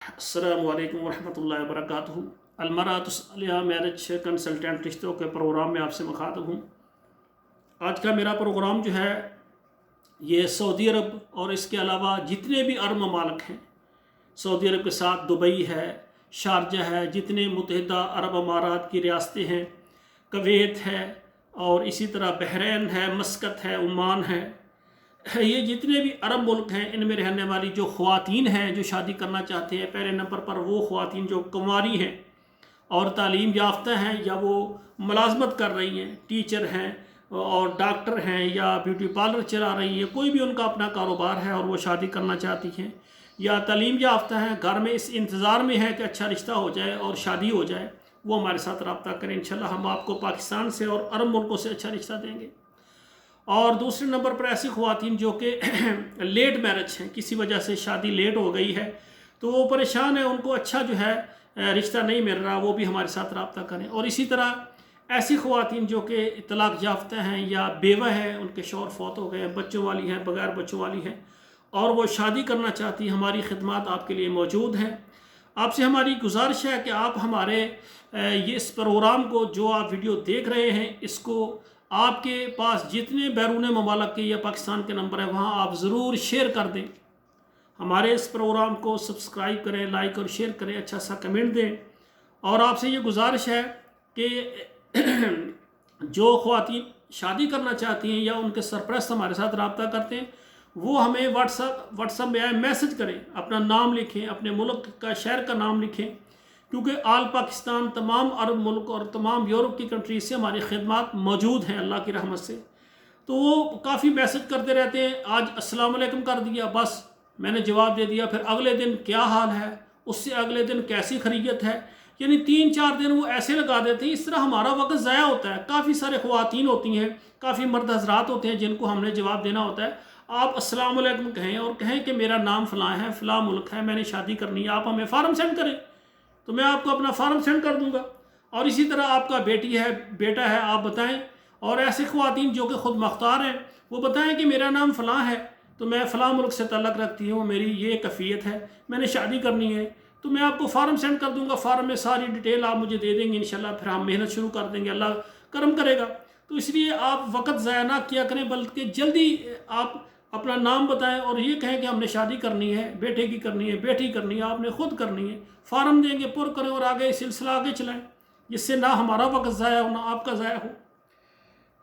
अस्सलामु अलैकुम वरहमतुल्लाहि वबरकातुहू। अलमरातु सालिहा मैरिज कंसल्टेंट रिश्तों के प्रोग्राम में आपसे मुखातब हूँ। आज का मेरा प्रोग्राम जो है ये सऊदी अरब और इसके अलावा जितने भी अरब ममालिक हैं, सऊदी अरब के साथ दुबई है, शारजा है, जितने मुत्तहिदा अरब अमारात की रियासतें हैं, कुवैत है और इसी तरह बहरैन है, मस्कत है, ओमान है, ये जितने भी अरब मुल्क हैं इनमें रहने वाली जो ख़वातीन हैं जो शादी करना चाहते हैं, पहले नंबर पर वो ख़वातीन जो कुंवारी हैं और तालीम याफ्ता हैं या वो मुलाजमत कर रही हैं, टीचर हैं और डॉक्टर हैं या ब्यूटी पार्लर चला रही हैं, कोई भी उनका अपना कारोबार है और वो शादी करना चाहती हैं, या तालीम याफ्ता हैं, घर में इस इंतज़ार में है कि अच्छा रिश्ता हो जाए और शादी हो जाए, वो हमारे साथ रब्ता करें। इंशाल्लाह हम आपको पाकिस्तान से और अरब मुल्कों से अच्छा रिश्ता देंगे। और दूसरे नंबर पर ऐसी ख़वातीन जो कि लेट मैरिज हैं, किसी वजह से शादी लेट हो गई है तो वो परेशान है, उनको अच्छा जो है रिश्ता नहीं मिल रहा, वो भी हमारे साथ रब्ता करें। और इसी तरह ऐसी ख़वातीन जो कि तलाक याफ्ता हैं या बेवा हैं, उनके शौहर फौत हो गए हैं, बच्चों वाली हैं, बगैर बच्चों वाली हैं और वो शादी करना चाहती हैं, हमारी खिदमत आपके लिए मौजूद हैं। आपसे हमारी गुजारिश है कि आप हमारे ये इस प्रोग्राम को जो आप वीडियो देख रहे हैं इसको आपके पास जितने बैरून ममालिक के या पाकिस्तान के नंबर है वहाँ आप ज़रूर शेयर कर दें। हमारे इस प्रोग्राम को सब्सक्राइब करें, लाइक और शेयर करें, अच्छा सा कमेंट दें। और आपसे ये गुजारिश है कि जो ख़वातीन शादी करना चाहती हैं या उनके सरपरस्त हमारे साथ रब्ता करते हैं वो हमें व्हाट्सएप में आए मैसेज करें, अपना नाम लिखें, अपने मुल्क का शहर का नाम लिखें, क्योंकि आल पाकिस्तान तमाम अरब मुल्क और तमाम यूरोप की कंट्रीज से हमारी खिदमत मौजूद हैं अल्लाह की रहमत से। तो वो काफ़ी मैसेज करते रहते हैं, आज अस्सलाम वालेकुम कर दिया, बस मैंने जवाब दे दिया, फिर अगले दिन क्या हाल है, उससे अगले दिन कैसी खैरियत है, यानी 3-4 दिन वो ऐसे लगा देते हैं। इस तरह हमारा वक्त ज़ाया होता है। काफ़ी सारे ख़वातीन होती हैं, काफ़ी मर्द हज़रात होते हैं जिनको हमने जवाब देना होता है। आप अस्सलाम वालेकुम कहें और कहें कि मेरा नाम फ़लाँ है, फ़लाँ मुल्क है, मैंने शादी करनी है, आप हमें फ़ार्म सेंड करें तो मैं आपको अपना फ़ार्म सेंड कर दूंगा। और इसी तरह आपका बेटी है, बेटा है, आप बताएं। और ऐसे ख़वातीन जो कि ख़ुद मुख्तार हैं वो बताएं कि मेरा नाम फ़लाँ है, तो मैं फ़लाँ मुल्क से तल्लक़ रखती हूँ, मेरी ये कैफ़ियत है, मैंने शादी करनी है, तो मैं आपको फ़ार्म सेंड कर दूंगा। फ़ार्म में सारी डिटेल आप मुझे दे देंगे, इंशाल्लाह फिर हम मेहनत शुरू कर देंगे, अल्लाह करम करेगा। तो इसलिए आप वक्त ज़ाया ना किया करें, बल्कि जल्दी आप अपना नाम बताएं और ये कहें कि हमने शादी करनी है, बेटे की करनी है, बेटी करनी है, आपने खुद करनी है, फ़ार्म देंगे, पुर करें और आगे सिलसिला आगे चलाएं, जिससे ना हमारा वक्त ज़ाया हो ना आपका ज़ाया हो।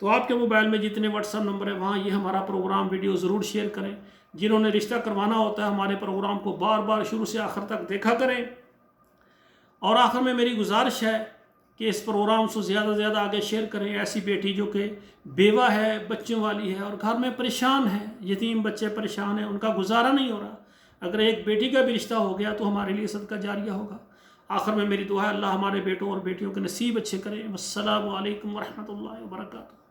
तो आपके मोबाइल में जितने व्हाट्सएप नंबर है वहाँ ये हमारा प्रोग्राम वीडियो ज़रूर शेयर करें। जिन्होंने रिश्ता करवाना होता है हमारे प्रोग्राम को बार बार शुरू से आखिर तक देखा करें। और आखिर में मेरी गुजारिश है कि इस प्रोग्राम को ज़्यादा से ज़्यादा आगे शेयर करें। ऐसी बेटी जो कि बेवा है, बच्चों वाली है और घर में परेशान है, यतीम बच्चे परेशान हैं, उनका गुजारा नहीं हो रहा, अगर एक बेटी का भी रिश्ता हो गया तो हमारे लिए सदका जारिया होगा। आखिर में मेरी दुआ है अल्लाह हमारे बेटों और बेटियों के नसीब अच्छे करें। वस्सलामु अलैकुम वरहमतुल्लाहि वबरकातुहू।